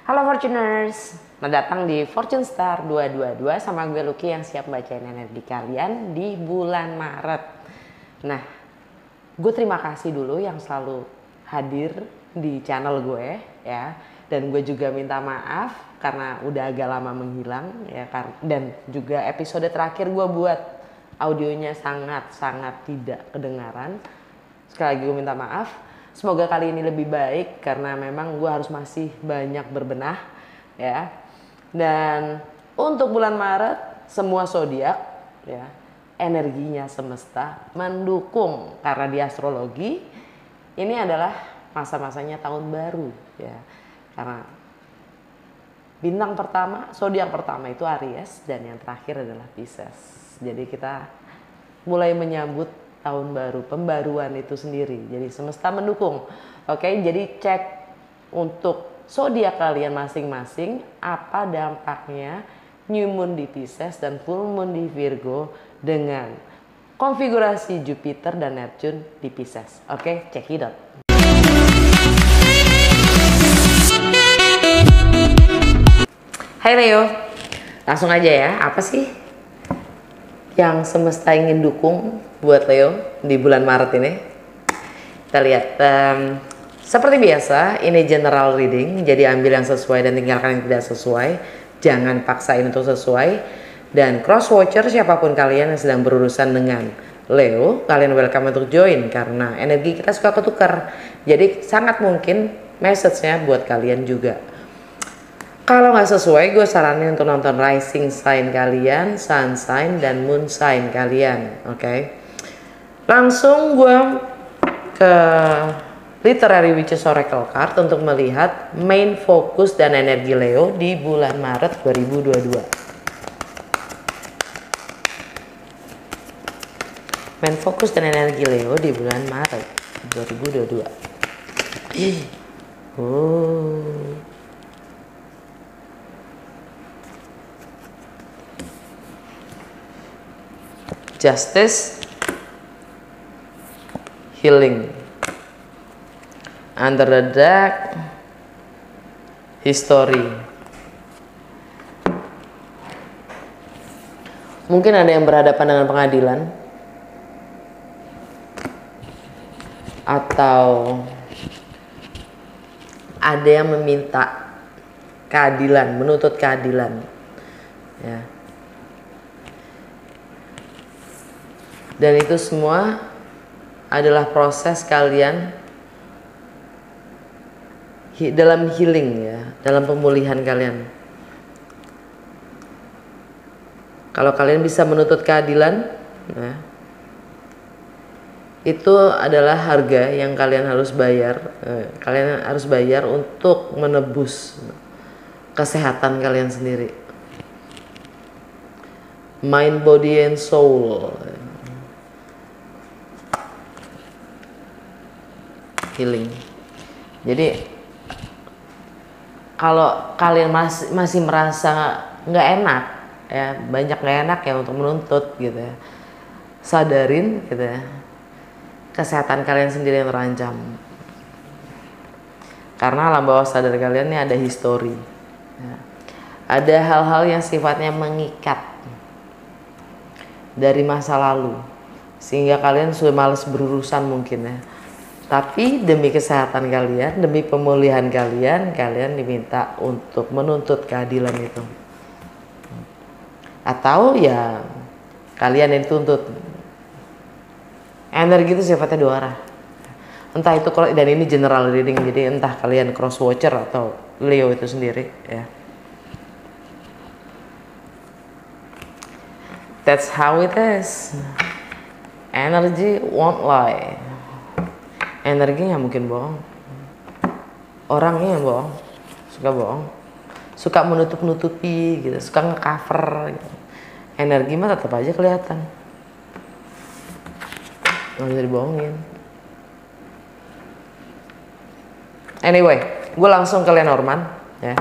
Halo Fortuners, selamat datang di Fortune Star 222 sama gue Lucky yang siap bacain energi kalian di bulan Maret. Nah, gue terima kasih dulu yang selalu hadir di channel gue ya. Dan gue juga minta maaf karena udah agak lama menghilang ya kan. Dan juga episode terakhir gue buat audionya sangat tidak kedengaran. Sekali lagi gue minta maaf. Semoga kali ini lebih baik karena memang gue harus masih banyak berbenah ya. Dan untuk bulan Maret semua zodiak ya, energinya semesta mendukung karena di astrologi ini adalah masa-masanya tahun baru ya. Karena bintang pertama, zodiak pertama itu Aries dan yang terakhir adalah Pisces. Jadi kita mulai menyambut tahun baru, pembaruan itu sendiri. Jadi semesta mendukung. Oke, jadi cek untuk zodiak kalian masing-masing apa dampaknya new moon di Pisces dan full moon di Virgo dengan konfigurasi Jupiter dan Neptune di Pisces. Oke, check it out. Hai Leo, langsung aja ya. Apa sih yang semesta ingin dukung buat Leo di bulan Maret ini? Kita lihat. Seperti biasa, ini general reading, jadi ambil yang sesuai dan tinggalkan yang tidak sesuai. Jangan paksain untuk sesuai. Dan cross watcher siapapun kalian yang sedang berurusan dengan Leo, kalian welcome untuk join karena energi kita suka ketukar. Jadi sangat mungkin message-nya buat kalian juga. Kalau nggak sesuai, gue saranin untuk nonton rising sign kalian, sun sign, dan moon sign kalian. Oke. Langsung gue ke Literary Witches Oracle card untuk melihat main fokus dan energi Leo di bulan Maret 2022. Main fokus dan energi Leo di bulan Maret 2022. Oh. Justice, healing, under the dark, history. Mungkin ada yang berhadapan dengan pengadilan atau ada yang meminta keadilan, menuntut keadilan ya. Dan itu semua adalah proses kalian dalam healing ya, dalam pemulihan kalian. Kalau kalian bisa menuntut keadilan, ya, itu adalah harga yang kalian harus bayar. Kalian harus bayar untuk menebus kesehatan kalian sendiri, mind, body, and soul. Healing. Jadi kalau kalian masih merasa nggak enak ya, banyak nggak enak ya untuk menuntut gitu ya, sadarin gitu ya, kesehatan kalian sendiri yang terancam karena alam bawah sadar kalian ini ada histori ya. Ada hal-hal yang sifatnya mengikat dari masa lalu sehingga kalian sudah malas berurusan mungkin ya. Tapi demi kesehatan kalian, demi pemulihan kalian, kalian diminta untuk menuntut keadilan itu. Atau ya kalian yang dituntut. Energi itu sifatnya dua arah. Entah itu, dan ini general reading, jadi entah kalian cross watcher atau Leo itu sendiri ya. That's how it is. Energy won't lie. Energi nggak mungkin bohong. Orangnya yang bohong, suka menutup-nutupi gitu, suka nge-cover gitu. Energi mah tetap aja kelihatan, nggak bisa dibohongin. Anyway, gue langsung ke Lenormand ya.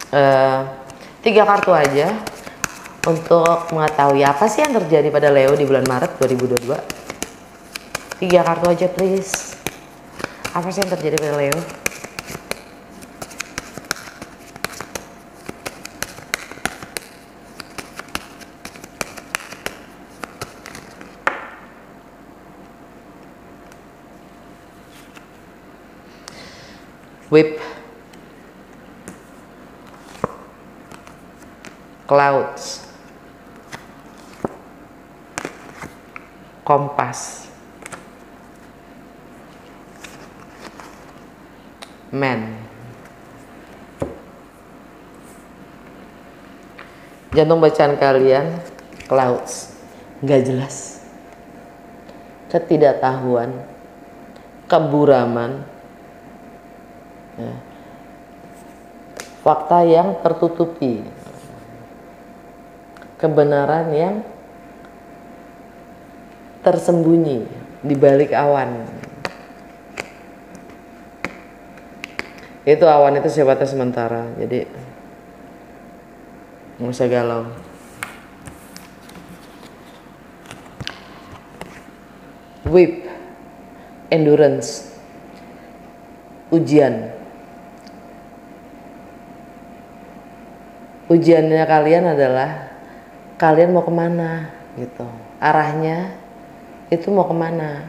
3 kartu aja untuk mengetahui apa sih yang terjadi pada Leo di bulan Maret 2022. 3 kartu aja please. Apa sih yang terjadi pada Leo? Whip, Clouds, Kompas, Man. Jantung bacaan kalian Clouds, nggak jelas, ketidaktahuan, keburaman, ya. Fakta yang tertutupi, kebenaran yang tersembunyi di balik awan. Itu awan itu sifatnya sementara, jadi nggak usah galau. Whip, endurance, ujian. Ujiannya kalian adalah kalian mau kemana gitu, arahnya itu mau kemana,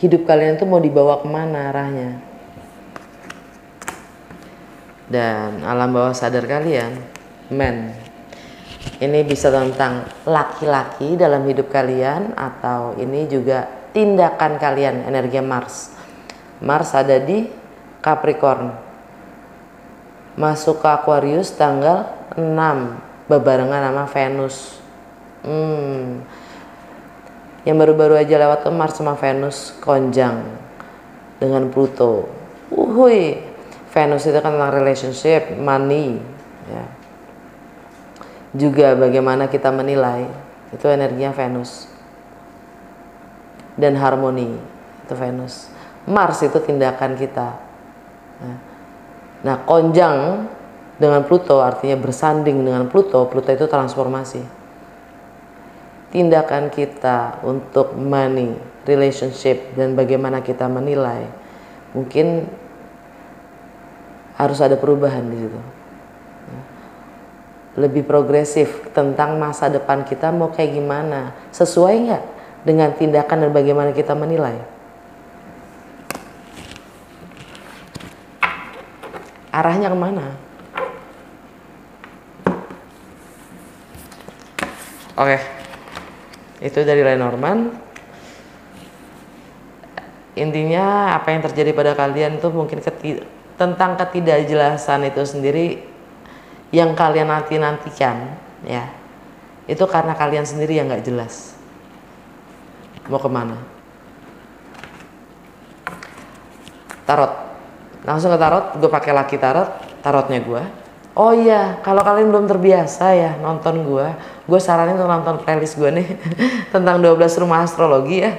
hidup kalian tuh mau dibawa kemana arahnya. Dan alam bawah sadar kalian, Man, ini bisa tentang laki-laki dalam hidup kalian, atau ini juga tindakan kalian, energi Mars. Mars ada di Capricorn, masuk ke Aquarius tanggal 6 bebarengan sama Venus. Yang baru-baru aja lewat tuh Mars sama Venus konjang dengan Pluto. Venus itu kan tentang relationship, money, ya. Juga bagaimana kita menilai, itu energinya Venus. Dan harmoni, itu Venus. Mars itu tindakan kita. Nah, konjang dengan Pluto artinya bersanding dengan Pluto. Pluto itu transformasi. Tindakan kita untuk money, relationship, dan bagaimana kita menilai, mungkin harus ada perubahan di situ. Lebih progresif tentang masa depan kita mau kayak gimana, sesuai nggak dengan tindakan dan bagaimana kita menilai. Arahnya kemana? Oke, itu dari Lenormand. Intinya apa yang terjadi pada kalian tuh mungkin tentang ketidakjelasan itu sendiri yang kalian nantikan, ya. Itu karena kalian sendiri yang nggak jelas mau kemana. Tarot, langsung ke tarot. Gue pakai Lucky Tarot, tarotnya gue. Oh iya, kalau kalian belum terbiasa ya nonton gue saranin untuk nonton playlist gue nih tentang 12 rumah astrologi ya,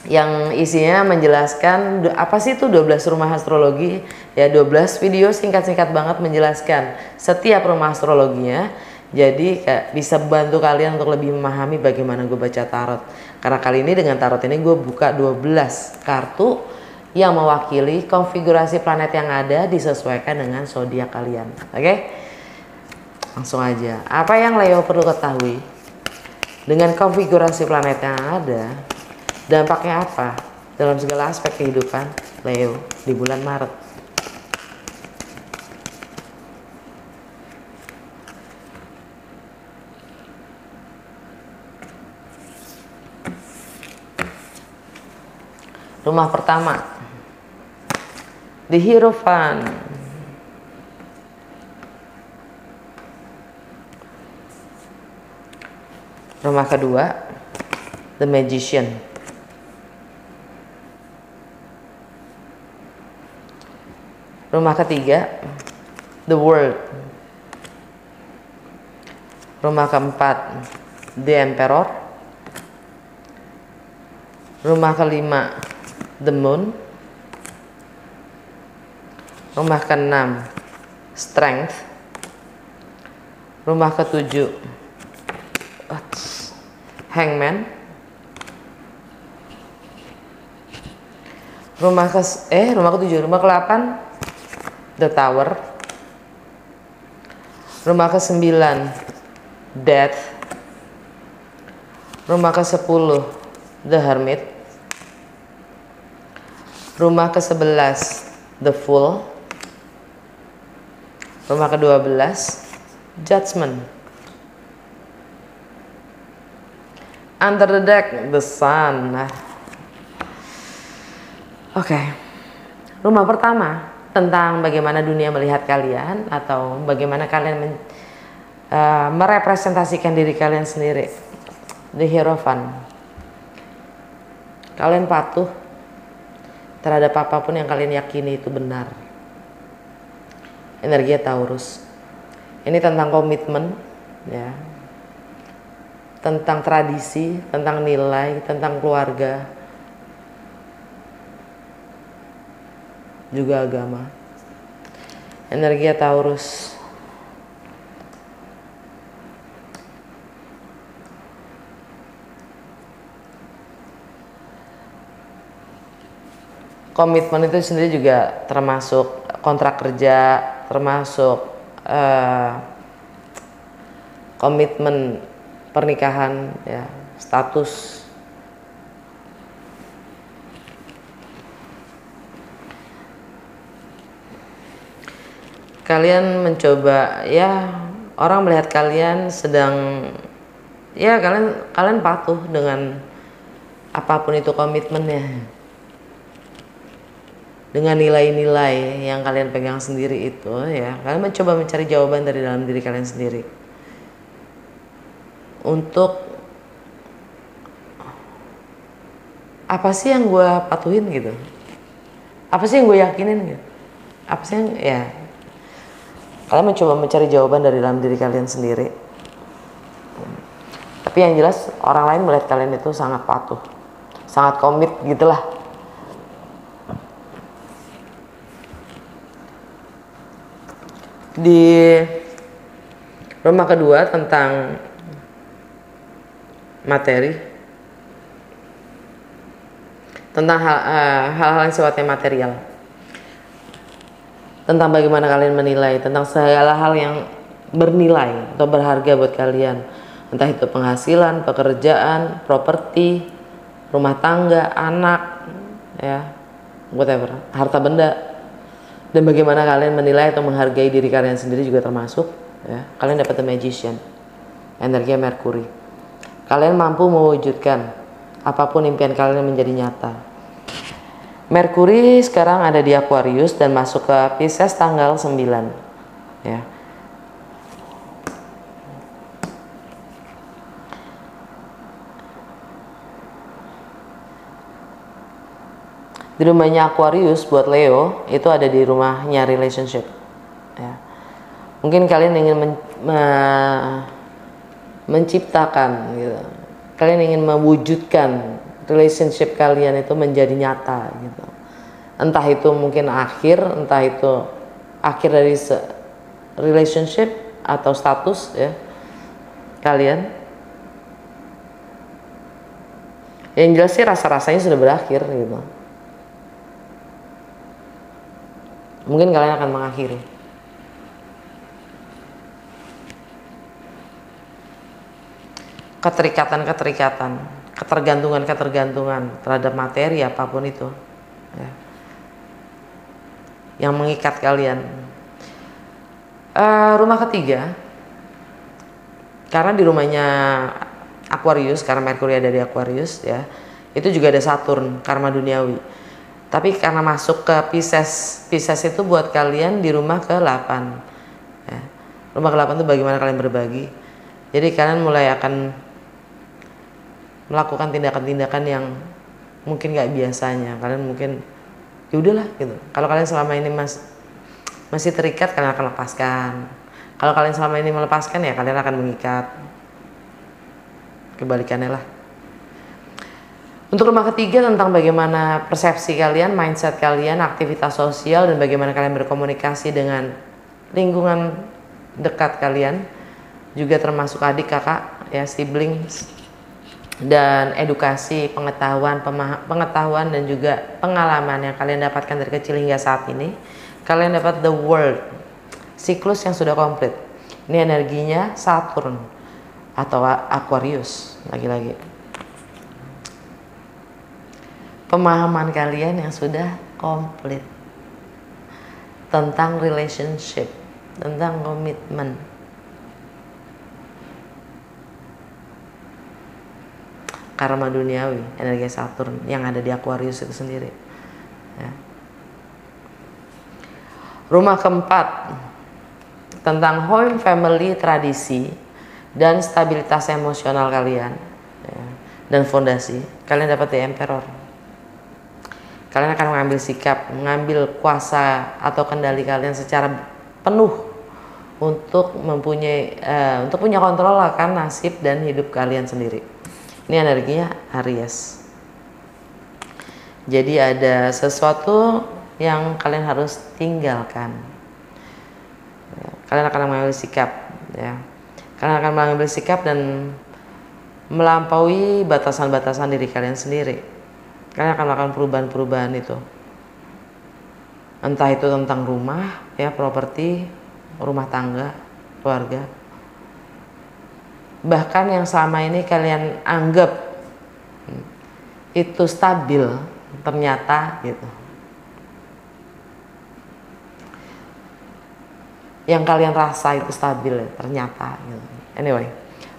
yang isinya menjelaskan apa sih itu 12 rumah astrologi ya. 12 video singkat-singkat banget menjelaskan setiap rumah astrologinya. Jadi bisa bantu kalian untuk lebih memahami bagaimana gue baca tarot. Karena kali ini dengan tarot ini gue buka 12 kartu yang mewakili konfigurasi planet yang ada disesuaikan dengan zodiak kalian. Oke? Langsung aja. Apa yang Leo perlu ketahui dengan konfigurasi planet yang ada? Dampaknya apa dalam segala aspek kehidupan Leo di bulan Maret? Rumah pertama, The Hierophant. Rumah kedua, The Magician. Rumah ketiga, The World. Rumah keempat, The Emperor. Rumah kelima, The Moon. Rumah keenam, Strength. Rumah ketujuh, Hangman. Rumah ketujuh, rumah ke-8, The Tower. Rumah ke-9, Death. Rumah ke-10, The Hermit. Rumah ke-11, The Fool. Rumah ke-12, Judgment. Under the Deck, The Sun. Nah. Oke. Rumah pertama tentang bagaimana dunia melihat kalian atau bagaimana kalian merepresentasikan diri kalian sendiri. The Hierophant. Kalian patuh terhadap apapun yang kalian yakini itu benar. Energi Taurus. Ini tentang komitmen, ya. Tentang tradisi, tentang nilai, tentang keluarga. Juga agama. Energi Taurus. Komitmen itu sendiri juga termasuk kontrak kerja, termasuk komitmen pernikahan, ya, status. Kalian mencoba, ya, orang melihat kalian sedang, ya, kalian patuh dengan apapun itu komitmennya. Dengan nilai-nilai yang kalian pegang sendiri itu, ya, kalian mencoba mencari jawaban dari dalam diri kalian sendiri untuk apa sih yang gue patuhin gitu, apa sih yang gue yakinin gitu, apa sih yang, ya, kalian mencoba mencari jawaban dari dalam diri kalian sendiri. Tapi yang jelas orang lain melihat kalian itu sangat patuh, sangat komit gitulah. Di rumah kedua tentang materi, tentang hal-hal yang sifatnya material, tentang bagaimana kalian menilai, tentang segala hal yang bernilai atau berharga buat kalian, entah itu penghasilan, pekerjaan, properti, rumah tangga, anak, ya, whatever, harta benda. Dan bagaimana kalian menilai atau menghargai diri kalian sendiri juga termasuk, ya. Kalian dapat The Magician, energi Merkuri. Kalian mampu mewujudkan apapun impian kalian menjadi nyata. Merkuri sekarang ada di Aquarius dan masuk ke Pisces tanggal 9, ya. Di rumahnya Aquarius buat Leo itu ada di rumahnya relationship, ya. Mungkin kalian ingin menciptakan gitu. Kalian ingin mewujudkan relationship kalian itu menjadi nyata gitu. Entah itu mungkin entah itu akhir dari relationship atau status, ya, kalian. Yang jelas sih rasa-rasanya sudah berakhir gitu. Mungkin kalian akan mengakhiri. Keterikatan, ketergantungan terhadap materi apapun itu, ya, yang mengikat kalian. Rumah ketiga, karena di rumahnya Aquarius, karena Merkuri ada di Aquarius, ya, itu juga ada Saturn, karma duniawi. Tapi karena masuk ke Pisces itu buat kalian di rumah ke-8, ya. Rumah ke-8 itu bagaimana kalian berbagi. Jadi kalian mulai akan melakukan tindakan-tindakan yang mungkin gak biasanya. Kalian mungkin, ya udahlah gitu. Kalau kalian selama ini masih terikat, kalian akan lepaskan. Kalau kalian selama ini melepaskan, ya kalian akan mengikat. Kebalikannya lah. Untuk rumah ketiga tentang bagaimana persepsi kalian, mindset kalian, aktivitas sosial, dan bagaimana kalian berkomunikasi dengan lingkungan dekat kalian, juga termasuk adik, kakak, ya, siblings, dan edukasi, pengetahuan dan juga pengalaman yang kalian dapatkan dari kecil hingga saat ini. Kalian dapat the world, siklus yang sudah komplit. Ini energinya Saturn atau Aquarius lagi-lagi. Pemahaman kalian yang sudah komplit. tentang relationship, tentang komitmen. Karma duniawi, energi Saturn yang ada di Aquarius itu sendiri. Ya. Rumah keempat tentang home, family, tradisi, dan stabilitas emosional kalian, ya, dan fondasi. Kalian dapat The Emperor. Kalian akan mengambil sikap, mengambil kuasa atau kendali kalian secara penuh untuk untuk punya kontrol akan nasib dan hidup kalian sendiri. Ini energinya Aries. Jadi ada sesuatu yang kalian harus tinggalkan. Kalian akan mengambil sikap, ya. Kalian akan mengambil sikap dan melampaui batasan-batasan diri kalian sendiri. Kalian akan melakukan perubahan-perubahan itu. Entah itu tentang rumah, ya, properti, rumah tangga, keluarga. Bahkan yang selama ini kalian anggap itu stabil, ternyata gitu. Yang kalian rasa itu stabil, ternyata gitu. Anyway,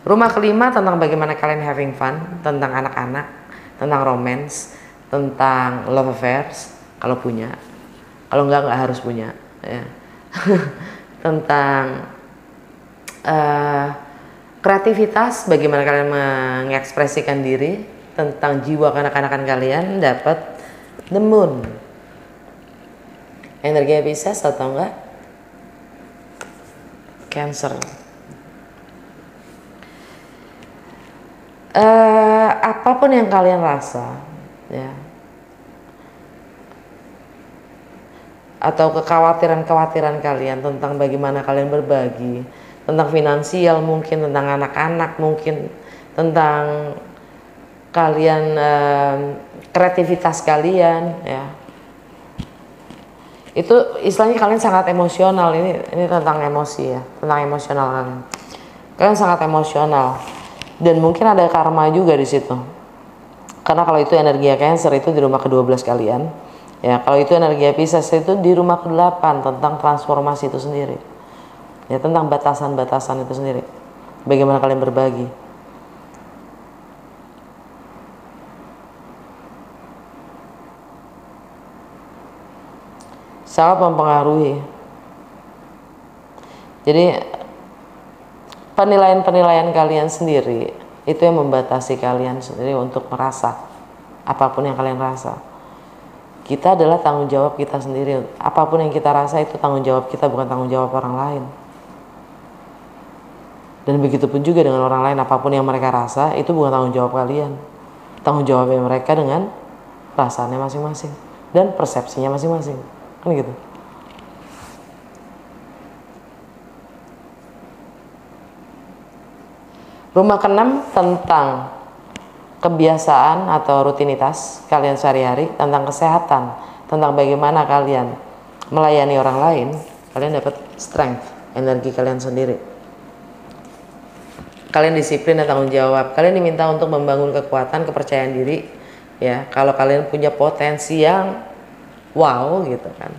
rumah kelima tentang bagaimana kalian having fun, tentang anak-anak, tentang romance, tentang love affairs kalau punya. Kalau enggak harus punya, ya. Tentang kreativitas, bagaimana kalian mengekspresikan diri, tentang jiwa kanak-kanakan kalian, dapat The Moon. Energi Pisces atau enggak? Cancer. Apapun yang kalian rasa, ya, atau kekhawatiran-kekhawatiran kalian tentang bagaimana kalian berbagi, tentang finansial mungkin, tentang anak-anak mungkin, tentang kalian, kreativitas kalian, ya, itu istilahnya kalian sangat emosional. Ini tentang emosi, ya, tentang emosional kalian sangat emosional, dan mungkin ada karma juga di situ, karena kalau itu energi Cancer itu di rumah ke-12 kalian, ya. Kalau itu energi Pisces itu di rumah ke-8 tentang transformasi itu sendiri, ya, tentang batasan-batasan itu sendiri, bagaimana kalian berbagi. Sangat mempengaruhi. Jadi penilaian-penilaian kalian sendiri itu yang membatasi kalian sendiri untuk merasa apapun yang kalian rasa. Kita adalah tanggung jawab kita sendiri. Apapun yang kita rasa itu tanggung jawab kita, bukan tanggung jawab orang lain. Dan begitu pun juga dengan orang lain, apapun yang mereka rasa itu bukan tanggung jawab kalian. Tanggung jawabnya mereka dengan perasaannya masing-masing dan persepsinya masing-masing. Kan gitu. Rumah ke-6 tentang kebiasaan atau rutinitas kalian sehari-hari, tentang kesehatan, tentang bagaimana kalian melayani orang lain. Kalian dapat strength, energi kalian sendiri. Kalian disiplin dan tanggung jawab. Kalian diminta untuk membangun kekuatan, kepercayaan diri, ya. Kalau kalian punya potensi yang wow gitu kan,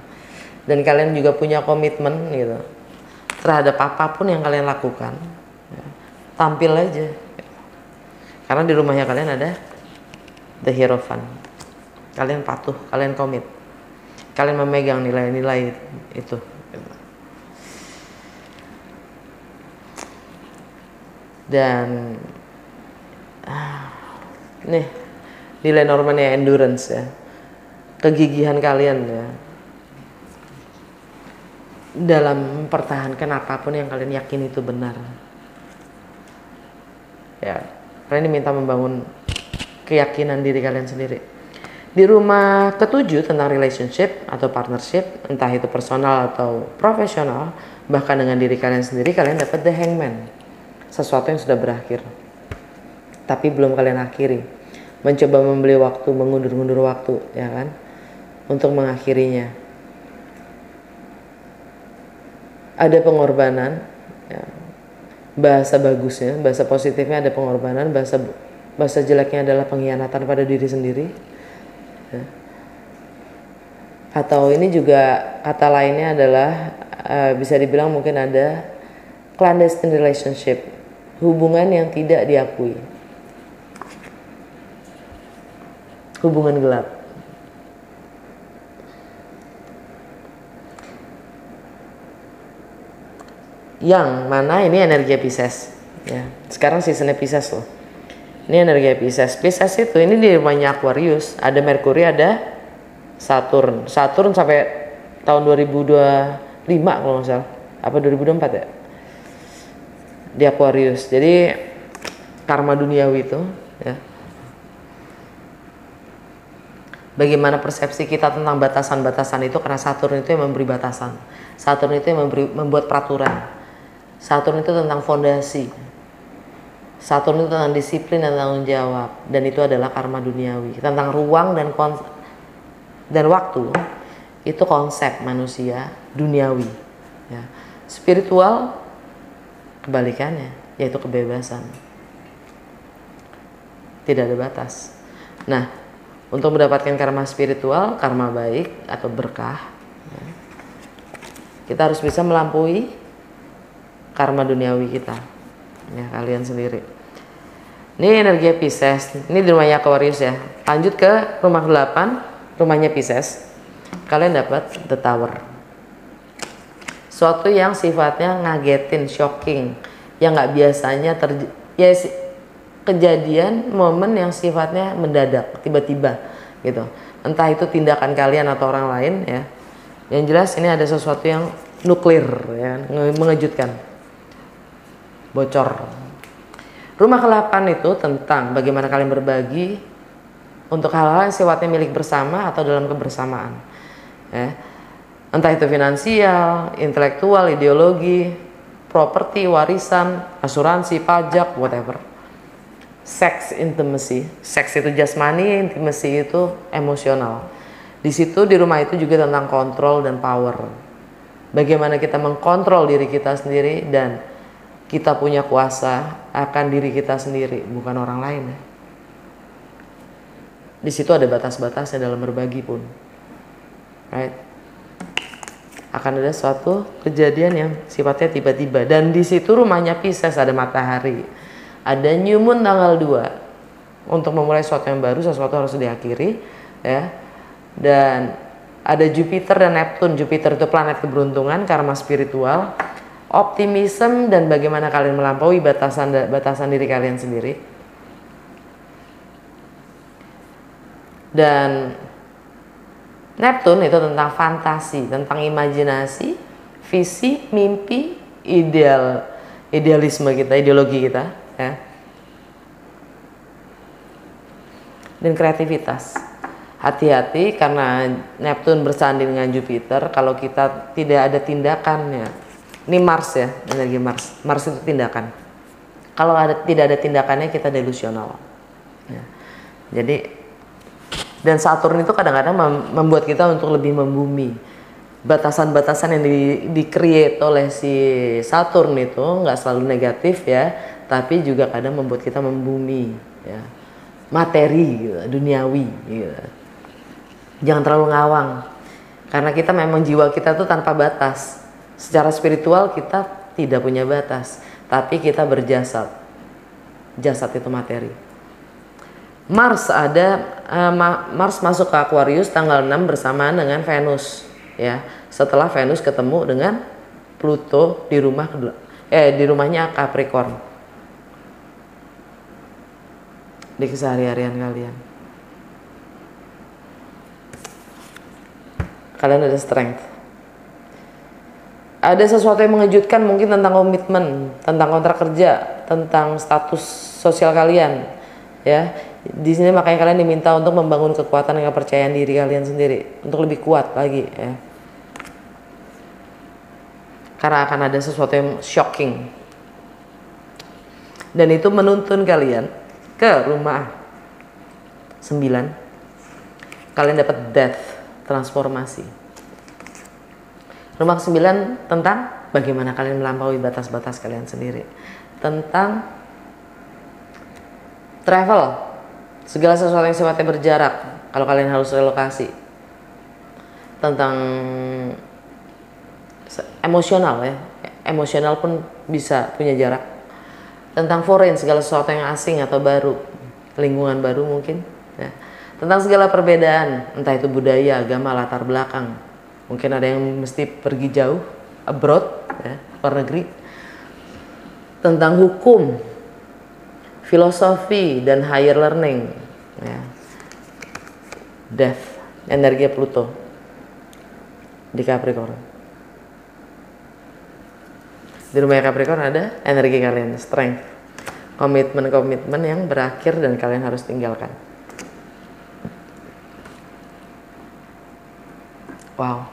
dan kalian juga punya komitmen gitu terhadap apapun yang kalian lakukan, ya. Tampil aja, karena di rumahnya kalian ada The Hierophant. Kalian patuh, kalian komit, kalian memegang nilai-nilai itu. Dan nih nilai normanya endurance, ya, kegigihan kalian, ya, dalam mempertahankan apapun yang kalian yakin itu benar, ya. Kalian diminta membangun keyakinan diri kalian sendiri. Di rumah ke-7 tentang relationship atau partnership, entah itu personal atau profesional, bahkan dengan diri kalian sendiri, kalian dapat The Hangman. Sesuatu yang sudah berakhir tapi belum kalian akhiri, mencoba membeli waktu, mengundur-undur waktu, ya kan, untuk mengakhirinya. Ada pengorbanan, ya. Bahasa bagusnya, bahasa positifnya ada pengorbanan, bahasa jeleknya adalah pengkhianatan pada diri sendiri, ya. Atau ini juga kata lainnya adalah bisa dibilang mungkin ada clandestine relationship, hubungan yang tidak diakui, hubungan gelap. Yang mana ini energi Pisces ya. Sekarang seasonnya Pisces loh. Ini energi Pisces. Pisces itu ini di rumahnya Aquarius, ada Merkuri, ada Saturn. Saturn sampai tahun 2025 kalau nggak salah. Apa 2024 ya? Di Aquarius. Jadi karma duniawi itu ya. Bagaimana persepsi kita tentang batasan-batasan itu, karena Saturn itu yang memberi batasan. Saturn itu yang membuat peraturan. Saturn itu tentang fondasi. Saturn itu tentang disiplin dan tanggung jawab, dan itu adalah karma duniawi. Tentang ruang dan waktu, itu konsep manusia duniawi. Ya. Spiritual kebalikannya, yaitu kebebasan. Tidak ada batas. Nah, untuk mendapatkan karma spiritual, karma baik atau berkah, ya, kita harus bisa melampaui karma duniawi kita. Ya, kalian sendiri. Ini energi Pisces, ini di rumahnya Aquarius ya. Lanjut ke rumah 8, rumahnya Pisces. Kalian dapat The Tower. Suatu yang sifatnya ngagetin, shocking, yang nggak biasanya kejadian, momen yang sifatnya mendadak, tiba-tiba gitu. Entah itu tindakan kalian atau orang lain ya. Yang jelas ini ada sesuatu yang nuklir ya, mengejutkan. Bocor. Rumah ke-8 itu tentang bagaimana kalian berbagi untuk hal-hal yang sifatnya milik bersama atau dalam kebersamaan. Ya. Entah itu finansial, intelektual, ideologi, properti, warisan, asuransi, pajak, whatever. Sex intimacy. Seks itu jasmani, intimacy itu emosional. Di situ di rumah itu juga tentang kontrol dan power. Bagaimana kita mengkontrol diri kita sendiri dan kita punya kuasa akan diri kita sendiri, bukan orang lain. Di situ ada batas-batasnya dalam berbagi pun, right? Akan ada suatu kejadian yang sifatnya tiba-tiba, dan di situ rumahnya Pisces ada matahari, ada new moon tanggal 2 untuk memulai sesuatu yang baru, sesuatu harus diakhiri, ya. Dan ada Jupiter dan Neptune. Jupiter itu planet keberuntungan, karma spiritual, optimism, dan bagaimana kalian melampaui batasan diri kalian sendiri. Dan Neptune itu tentang fantasi, tentang imajinasi, visi, mimpi, idealisme kita, ideologi kita ya. Dan kreativitas. Hati-hati karena Neptune bersanding dengan Jupiter, kalau kita tidak ada tindakannya. Ini Mars ya, energi Mars. Mars itu tindakan. Kalau tidak ada tindakannya, kita delusional. Ya. Jadi, dan Saturn itu kadang-kadang membuat kita untuk lebih membumi. Batasan-batasan yang di-create oleh si Saturn itu nggak selalu negatif ya, tapi juga kadang membuat kita membumi. Ya. Materi, gitu, duniawi. Gitu. Jangan terlalu ngawang. Karena kita memang jiwa kita tuh tanpa batas. Secara spiritual kita tidak punya batas, tapi kita berjasad. Jasad itu materi. Mars Mars masuk ke Aquarius tanggal 6 bersamaan dengan Venus ya. Setelah Venus ketemu dengan Pluto di rumahnya Capricorn. Di keseharian kalian. Kalian ada strength. Ada sesuatu yang mengejutkan mungkin tentang komitmen, tentang kontrak kerja, tentang status sosial kalian, ya. Di sini makanya kalian diminta untuk membangun kekuatan dan kepercayaan diri kalian sendiri untuk lebih kuat lagi, ya. Karena akan ada sesuatu yang shocking, dan itu menuntun kalian ke rumah 9. Kalian dapat death, transformasi. Rumah 9 tentang bagaimana kalian melampaui batas-batas kalian sendiri. Tentang travel, segala sesuatu yang sifatnya berjarak, kalau kalian harus relokasi. tentang emosional ya, emosional pun bisa punya jarak, tentang foreign, segala sesuatu yang asing atau baru, lingkungan baru mungkin ya. Tentang segala perbedaan, entah itu budaya, agama, latar belakang, mungkin ada yang mesti pergi jauh, abroad ya, luar negeri. Tentang hukum, filosofi, dan higher learning ya. Death, energi Pluto di Capricorn. Di rumah Capricorn ada energi kalian, strength, komitmen-komitmen yang berakhir dan kalian harus tinggalkan. Wow.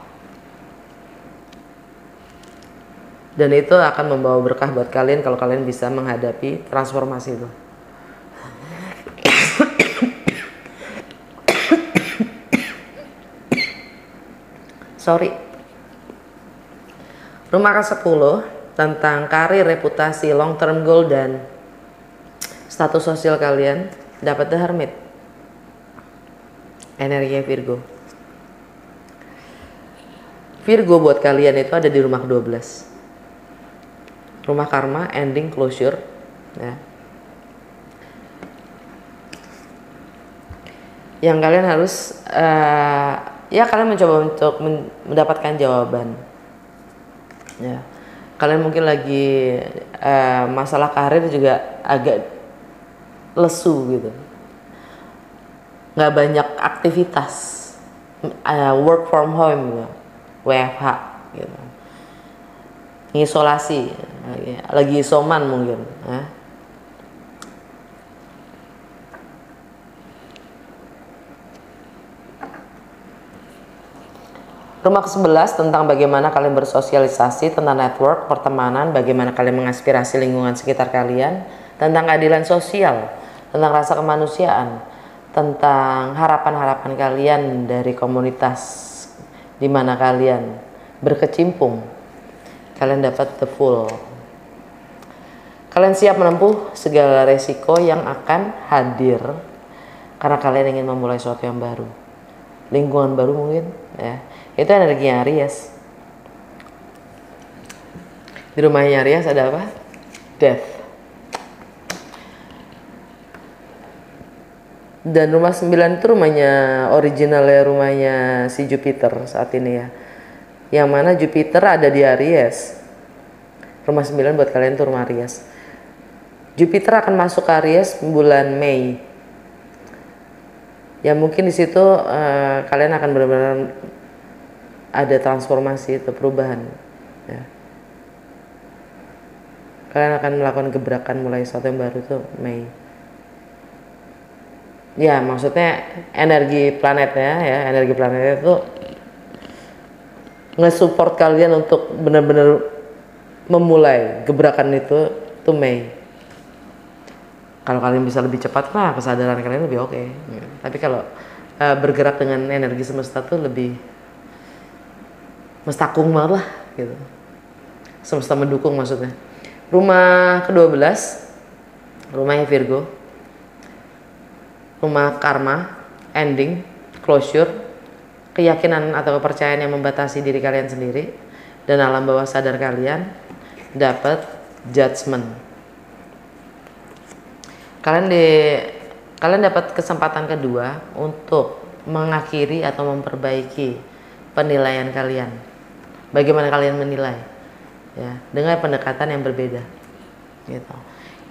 Dan itu akan membawa berkah buat kalian kalau kalian bisa menghadapi transformasi itu. Sorry. Rumah ke-10 tentang karir, reputasi, long term goal, dan status sosial kalian dapat The Hermit. Energi Virgo. Virgo buat kalian itu ada di rumah ke-12. Rumah karma, ending, closure ya. Yang kalian harus ya kalian mencoba untuk mendapatkan jawaban ya. Kalian mungkin lagi masalah karir juga agak lesu gitu, nggak banyak aktivitas, work from home gitu, WFH gitu, isolasi, lagi isoman mungkin ya. Rumah ke-11 tentang bagaimana kalian bersosialisasi, tentang network, pertemanan, bagaimana kalian mengaspirasi lingkungan sekitar kalian, tentang keadilan sosial, tentang rasa kemanusiaan, tentang harapan-harapan kalian dari komunitas di mana kalian berkecimpung. Kalian dapat the full. Kalian siap menempuh segala resiko yang akan hadir karena kalian ingin memulai sesuatu yang baru, lingkungan baru mungkin ya. Itu energinya Aries. Di rumahnya Aries ada apa? Death. Dan rumah 9 itu rumahnya originalnya, rumahnya si Jupiter saat ini ya. Yang mana Jupiter ada di Aries. Rumah 9 buat kalian tuh rumah Aries. Jupiter akan masuk ke Aries bulan Mei. Ya mungkin di situ kalian akan benar-benar ada transformasi atau perubahan ya. Kalian akan melakukan gebrakan mulai sesuatu yang baru tuh Mei ya. Maksudnya energi planetnya ya, energi planetnya itu nge-support kalian untuk benar-benar memulai gebrakan itu tuh Mei. Kalau kalian bisa lebih cepat mah kesadaran kalian lebih oke ya. Tapi kalau bergerak dengan energi semesta tuh lebih mestakung banget lah gitu. Semesta mendukung maksudnya. Rumah ke-12 rumahnya Virgo. Rumah karma, ending, closure, keyakinan atau kepercayaan yang membatasi diri kalian sendiri dan alam bawah sadar kalian dapat judgment. Kalian dapat kesempatan kedua untuk mengakhiri atau memperbaiki penilaian kalian. Bagaimana kalian menilai ya, dengan pendekatan yang berbeda gitu.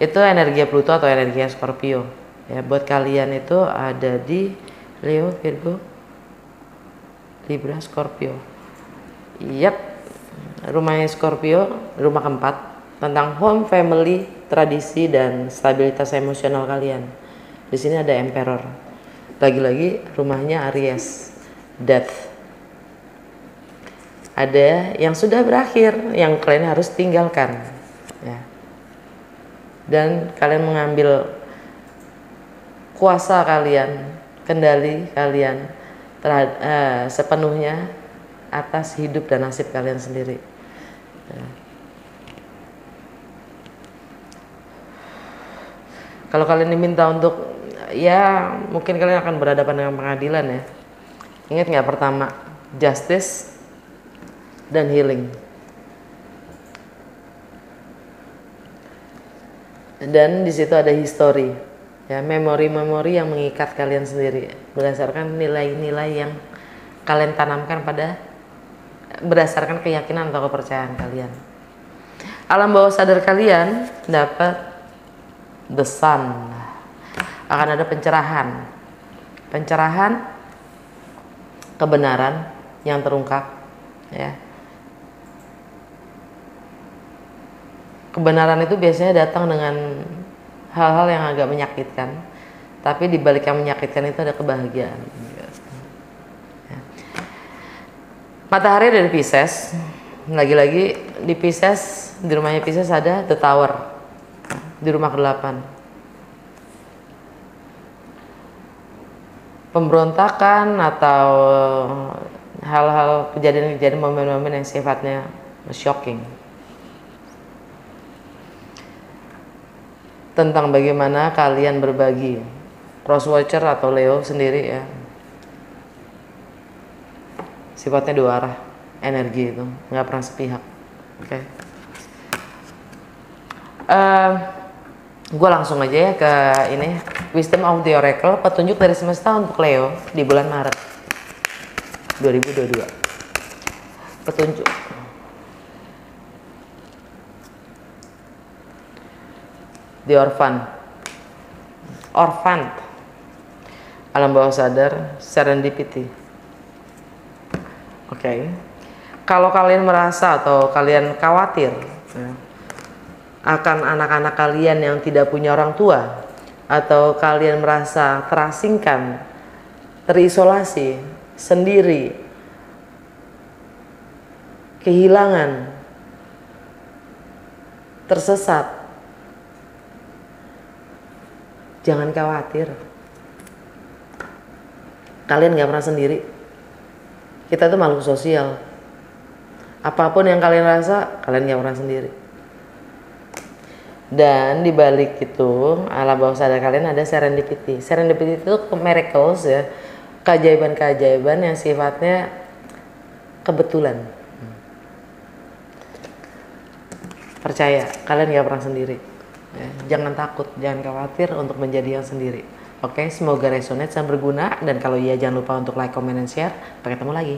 Itu energi Pluto atau energi Scorpio ya. Buat kalian itu ada di Leo, Virgo, Libra, Scorpio. Yap, rumahnya Scorpio, rumah keempat tentang home, family, tradisi, dan stabilitas emosional kalian. Di sini ada Emperor. Lagi-lagi rumahnya Aries, death. Ada yang sudah berakhir, yang kalian harus tinggalkan ya. Dan kalian mengambil kuasa kalian, kendali kalian sepenuhnya atas hidup dan nasib kalian sendiri ya. Kalau kalian diminta untuk ya mungkin kalian akan berhadapan dengan pengadilan ya. Ingat nggak pertama justice, dan healing. Dan di situ ada history, ya, memori-memori yang mengikat kalian sendiri berdasarkan nilai-nilai yang kalian tanamkan berdasarkan keyakinan atau kepercayaan kalian. Alam bawah sadar kalian dapat the sun, akan ada pencerahan, kebenaran yang terungkap, ya. Kebenaran itu biasanya datang dengan hal-hal yang agak menyakitkan, tapi di balik yang menyakitkan itu ada kebahagiaan. Ya. Matahari dari Pisces, lagi-lagi di Pisces, di rumahnya Pisces ada The Tower, di rumah ke-8. Pemberontakan atau hal-hal kejadian-kejadian, momen-momen yang sifatnya shocking. Tentang bagaimana kalian berbagi. Cross Watcher atau Leo sendiri, ya, sifatnya dua arah, energi itu nggak pernah sepihak. Oke. Gue langsung aja ya ke ini, Wisdom of the Oracle, petunjuk dari semesta untuk Leo di bulan Maret 2022. Petunjuk. The Orphan, alam bawah sadar, serendipity. Oke. Kalau kalian merasa atau kalian khawatir, ya, akan anak-anak kalian yang tidak punya orang tua, atau kalian merasa terasingkan, terisolasi, sendiri, kehilangan, tersesat, jangan khawatir. Kalian gak pernah sendiri. Kita itu makhluk sosial. Apapun yang kalian rasa, kalian gak pernah sendiri. Dan dibalik itu, alam bawah sadar kalian ada serendipity. Serendipity itu miracles, ya, keajaiban-keajaiban yang sifatnya kebetulan. Percaya, kalian gak pernah sendiri. Ya, jangan takut, jangan khawatir untuk menjadi yang sendiri. Oke, semoga resonate dan berguna. Dan kalau iya, jangan lupa untuk like, comment, dan share. Sampai ketemu lagi.